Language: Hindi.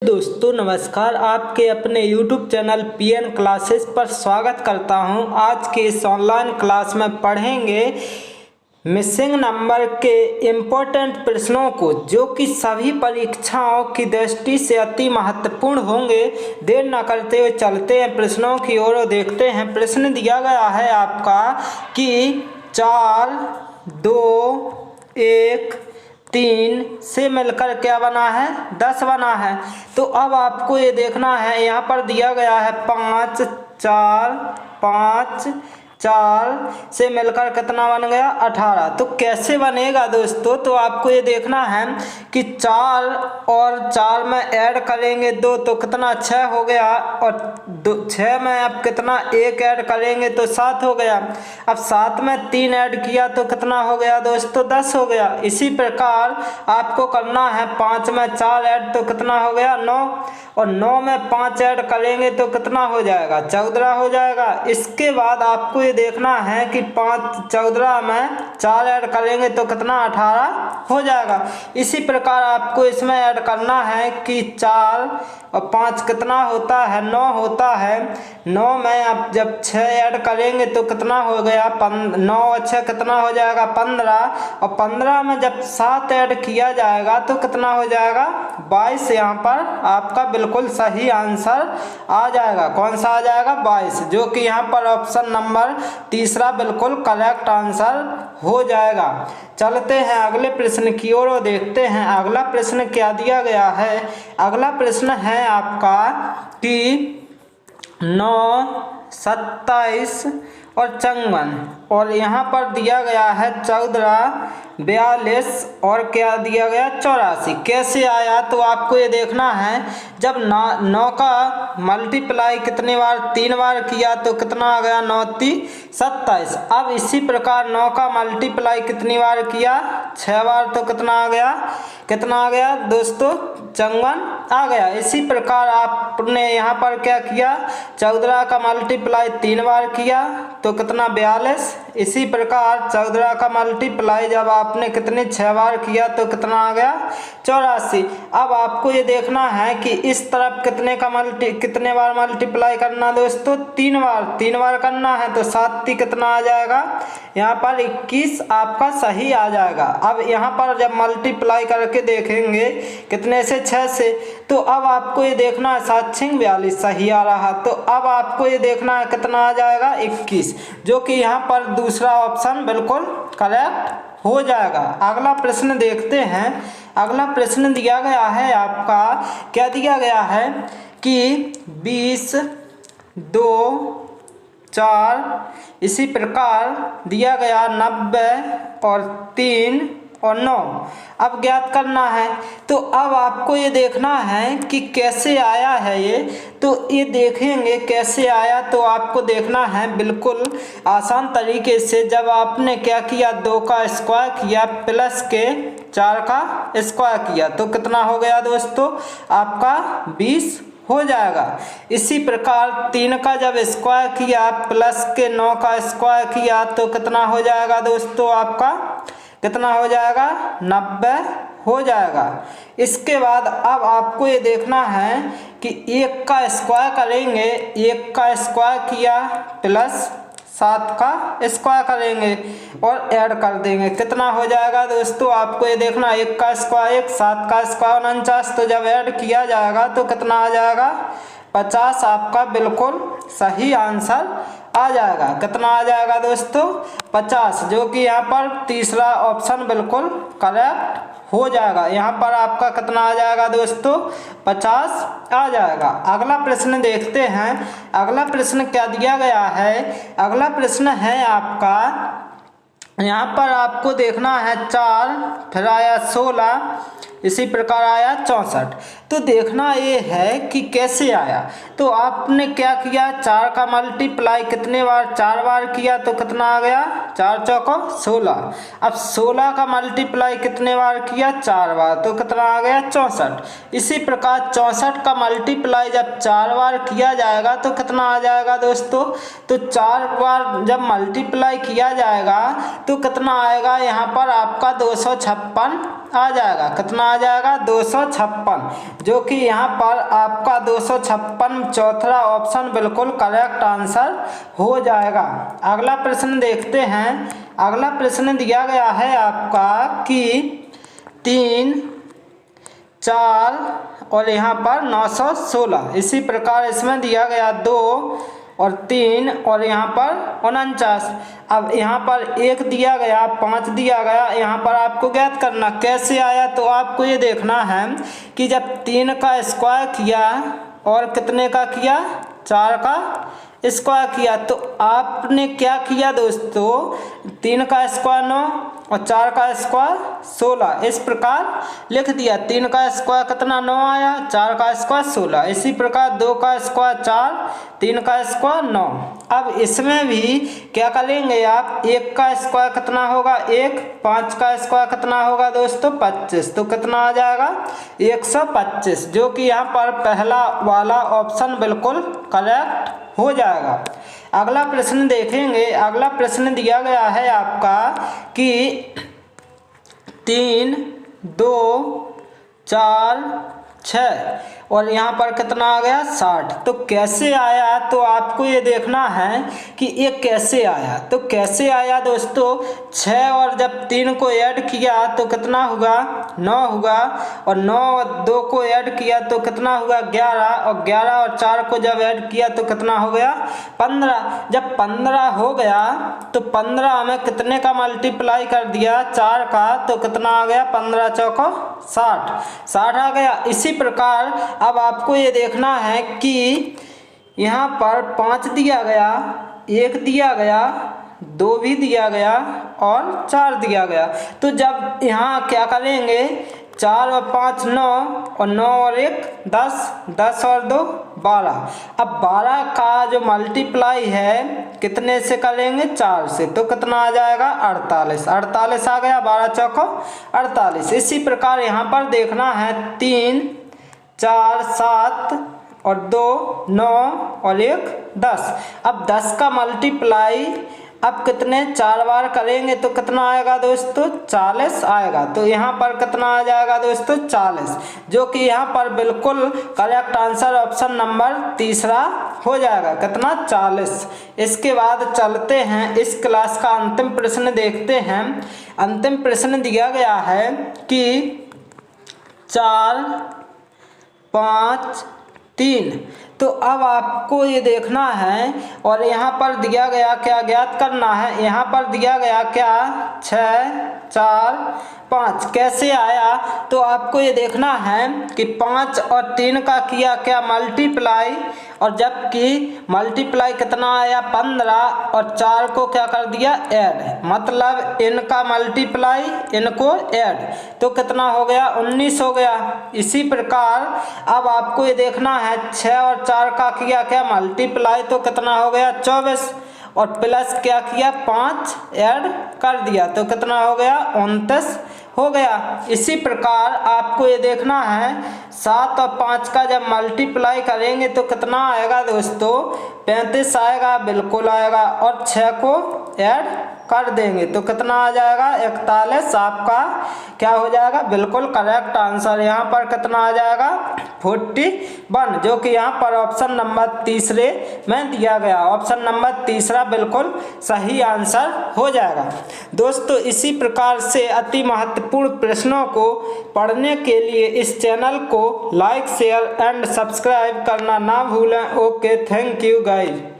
दोस्तों नमस्कार, आपके अपने YouTube चैनल PN क्लासेस पर स्वागत करता हूं। आज के इस ऑनलाइन क्लास में पढ़ेंगे मिसिंग नंबर के इम्पोर्टेंट प्रश्नों को, जो कि सभी परीक्षाओं की दृष्टि से अति महत्वपूर्ण होंगे। देर न करते हुए चलते हैं प्रश्नों की ओर और देखते हैं। प्रश्न दिया गया है आपका कि 4, 2, 1, 3 से मिलकर क्या बना है, 10 बना है। तो अब आपको ये देखना है, यहाँ पर दिया गया है 5, 4, 5, 4 से मिलकर कितना बन गया, 18। तो कैसे बनेगा दोस्तों, तो आपको ये देखना है कि 4 और 4 में ऐड करेंगे 2 तो कितना 6 हो गया, और 6 में अब कितना 1 ऐड करेंगे तो 7 हो गया। अब 7 में 3 ऐड किया तो कितना हो गया दोस्तों, 10 हो गया। इसी प्रकार आपको करना है 5 में 4 ऐड तो कितना हो गया, 9, और 9 में 5 ऐड करेंगे तो कितना हो जाएगा, 14 हो जाएगा। इसके बाद आपको ये देखना है कि 14 में 4 ऐड करेंगे तो कितना 18 हो जाएगा। इसी प्रकार आपको इसमें ऐड करना है कि 4 और 5 कितना होता है, 9 होता है। 9 में आप जब 6 ऐड करेंगे तो कितना हो गया, 9 और 6 कितना हो जाएगा, 15, और 15 में जब 7 ऐड किया जाएगा तो कितना हो जाएगा, 22। यहाँ पर आपका बिल्कुल सही आंसर आ जाएगा। कौन सा आ जाएगा, 22, जो कि यहाँ पर ऑप्शन नंबर तीसरा बिल्कुल करेक्ट आंसर हो जाएगा। चलते हैं अगले प्रश्न की ओर और देखते हैं अगला प्रश्न क्या दिया गया है। अगला प्रश्न है आपका कि 9, 27 और 54, और यहाँ पर दिया गया है 14, 42 और क्या दिया गया, 84। कैसे आया, तो आपको ये देखना है, जब 9 का मल्टीप्लाई कितने बार, 3 बार किया तो कितना आ गया, 9 3 27। अब इसी प्रकार 9 का मल्टीप्लाई कितनी बार किया, 6 बार तो कितना आ गया, दोस्तों 54 आ गया। इसी प्रकार आपने यहाँ पर क्या किया, 14 का मल्टीप्लाई 3 बार किया तो कितना, 42। इसी प्रकार 14 का मल्टीप्लाई जब आपने कितने 6 बार किया तो कितना आ गया, 84। अब आपको ये देखना है कि इस तरफ कितने बार मल्टीप्लाई करना दोस्तों, 3 बार करना है। तो 7 कितना आ जाएगा, यहाँ पर 21 आपका सही आ जाएगा। अब यहाँ पर जब मल्टीप्लाई करके देखेंगे कितने से, 6 से, तो अब आपको ये देखना है 7 6 42 सही आ रहा। तो अब आपको ये देखना है कितना आ जाएगा, 21, जो कि यहाँ पर दूसरा ऑप्शन बिल्कुल करेक्ट हो जाएगा। अगला प्रश्न देखते हैं। अगला प्रश्न दिया गया है आपका, क्या दिया गया है कि 20, 2, 4, इसी प्रकार दिया गया 90 और 3 और 9। अब ज्ञात करना है। तो अब आपको ये देखना है कि कैसे आया है ये, तो ये देखेंगे कैसे आया। तो आपको देखना है बिल्कुल आसान तरीके से, जब आपने क्या किया, 2 का स्क्वायर किया प्लस के 4 का स्क्वायर किया तो कितना हो गया दोस्तों, आपका 20 हो जाएगा। इसी प्रकार 3 का जब स्क्वायर किया प्लस के 9 का स्क्वायर किया तो कितना हो जाएगा दोस्तों, आपका कितना हो जाएगा, 90 हो जाएगा। इसके बाद अब आपको ये देखना है कि 1 का स्क्वायर करेंगे, 1 का स्क्वायर किया प्लस 7 का स्क्वायर करेंगे और ऐड कर देंगे, कितना हो जाएगा दोस्तों, आपको ये देखना 1 का स्क्वायर 1, 7 का स्क्वायर 49। तो जब ऐड किया जाएगा तो कितना आ जाएगा, 50 आपका बिल्कुल सही आंसर आ जाएगा। कितना आ जाएगा दोस्तों, 50, जो कि यहाँ पर तीसरा ऑप्शन बिल्कुल करेक्ट हो जाएगा। यहाँ पर आपका कितना आ जाएगा दोस्तों, 50 आ जाएगा। अगला प्रश्न देखते हैं। अगला प्रश्न क्या दिया गया है। अगला प्रश्न है आपका, यहाँ पर आपको देखना है 4, फिर आया 16, इसी प्रकार आया 64। तो देखना ये है कि कैसे आया। तो आपने क्या किया, 4 का मल्टीप्लाई कितने बार, 4 बार किया तो कितना आ गया, 4 चौको 16। अब 16 का मल्टीप्लाई कितने बार किया, 4 बार, तो कितना आ गया, 64। इसी प्रकार 64 का मल्टीप्लाई जब 4 बार किया जाएगा तो कितना आ जाएगा दोस्तों, तो 4 बार जब मल्टीप्लाई किया जाएगा तो कितना आएगा, यहाँ पर आपका 256 आ जाएगा, कितना आ जाएगा 256, जो कि यहाँ पर आपका 256 चौथा ऑप्शन बिल्कुल करेक्ट आंसर हो जाएगा। अगला प्रश्न देखते हैं। अगला प्रश्न दिया गया है आपका कि 3, 4 और यहाँ पर 916, इसी प्रकार इसमें दिया गया 2 और 3 और यहाँ पर 49। अब यहाँ पर 1 दिया गया, 5 दिया गया, यहाँ पर आपको ज्ञात करना कैसे आया। तो आपको ये देखना है कि जब 3 का स्क्वायर किया और कितने का किया, 4 का स्क्वायर किया, तो आपने क्या किया दोस्तों, 3 का स्क्वायर 9 और 4 का स्क्वायर 16, इस प्रकार लिख दिया। 3 का स्क्वायर कितना 9 आया, 4 का स्क्वायर 16, इसी प्रकार 2 का स्क्वायर 4, 3 का स्क्वायर 9। अब इसमें भी क्या करेंगे आप, 1 का स्क्वायर कितना होगा 1, 5 का स्क्वायर कितना होगा दोस्तों 25, तो कितना आ जाएगा 125, जो कि यहाँ पर पहला वाला ऑप्शन बिल्कुल करेक्ट हो जाएगा। अगला प्रश्न देखेंगे। अगला प्रश्न दिया गया है आपका कि 3, 2, 4, 6 और यहाँ पर कितना आ गया 60, तो कैसे आया। तो आपको ये देखना है कि ये कैसे आया। तो कैसे आया दोस्तों, 6 और जब 3 को ऐड किया तो कितना हुआ 9 हुआ, और 9 और 2 को ऐड किया तो कितना हुआ 11, और 11 और 4 को जब ऐड किया तो कितना हो गया 15। जब 15 हो गया तो 15 में कितने का मल्टीप्लाई कर दिया 4 का, तो कितना आ गया 15 चौको 60 आ गया। इसी प्रकार अब आपको ये देखना है कि यहाँ पर 5 दिया गया, 1 दिया गया, 2 भी दिया गया और 4 दिया गया। तो जब यहाँ क्या करेंगे, 4 और 5 9 और 9 और 1 10, 10 और 2 12। अब 12 का जो मल्टीप्लाई है कितने से करेंगे 4 से, तो कितना आ जाएगा 48 आ गया, 12 चौको 48। इसी प्रकार यहाँ पर देखना है 3, 4, 7 और 2 9 और 1 10। अब 10 का मल्टीप्लाई अब कितने 4 बार करेंगे तो कितना आएगा दोस्तों 40 आएगा। तो यहाँ पर कितना आ जाएगा दोस्तों 40, जो कि यहाँ पर बिल्कुल करेक्ट आंसर ऑप्शन नंबर तीसरा हो जाएगा, कितना 40। इसके बाद चलते हैं इस क्लास का अंतिम प्रश्न देखते हैं। अंतिम प्रश्न दिया गया है कि 4, 5, 3। तो अब आपको ये देखना है और यहाँ पर दिया गया क्या ज्ञात करना है। यहाँ पर दिया गया क्या 6, 4, 5 कैसे आया। तो आपको ये देखना है कि 5 और 3 का किया क्या मल्टीप्लाई, और जबकि मल्टीप्लाई कितना आया 15 और 4 को क्या कर दिया ऐड, मतलब इनका मल्टीप्लाई इनको ऐड, तो कितना हो गया 19 हो गया। इसी प्रकार अब आपको ये देखना है 6 और 4 का किया क्या मल्टीप्लाई, तो कितना हो गया 24, और प्लस क्या किया 5 ऐड कर दिया तो कितना हो गया 29 हो गया। इसी प्रकार आपको ये देखना है 7 और 5 का जब मल्टीप्लाई करेंगे तो कितना आएगा दोस्तों 35 आएगा, बिल्कुल आएगा, और 6 को ऐड कर देंगे तो कितना आ जाएगा 41। आपका क्या हो जाएगा बिल्कुल करेक्ट आंसर यहाँ पर कितना आ जाएगा 41, जो कि यहाँ पर ऑप्शन नंबर तीसरे में दिया गया। ऑप्शन नंबर तीसरा बिल्कुल सही आंसर हो जाएगा। दोस्तों इसी प्रकार से अति महत्वपूर्ण प्रश्नों को पढ़ने के लिए इस चैनल को लाइक शेयर एंड सब्सक्राइब करना ना भूलें। Okay, thank you guys.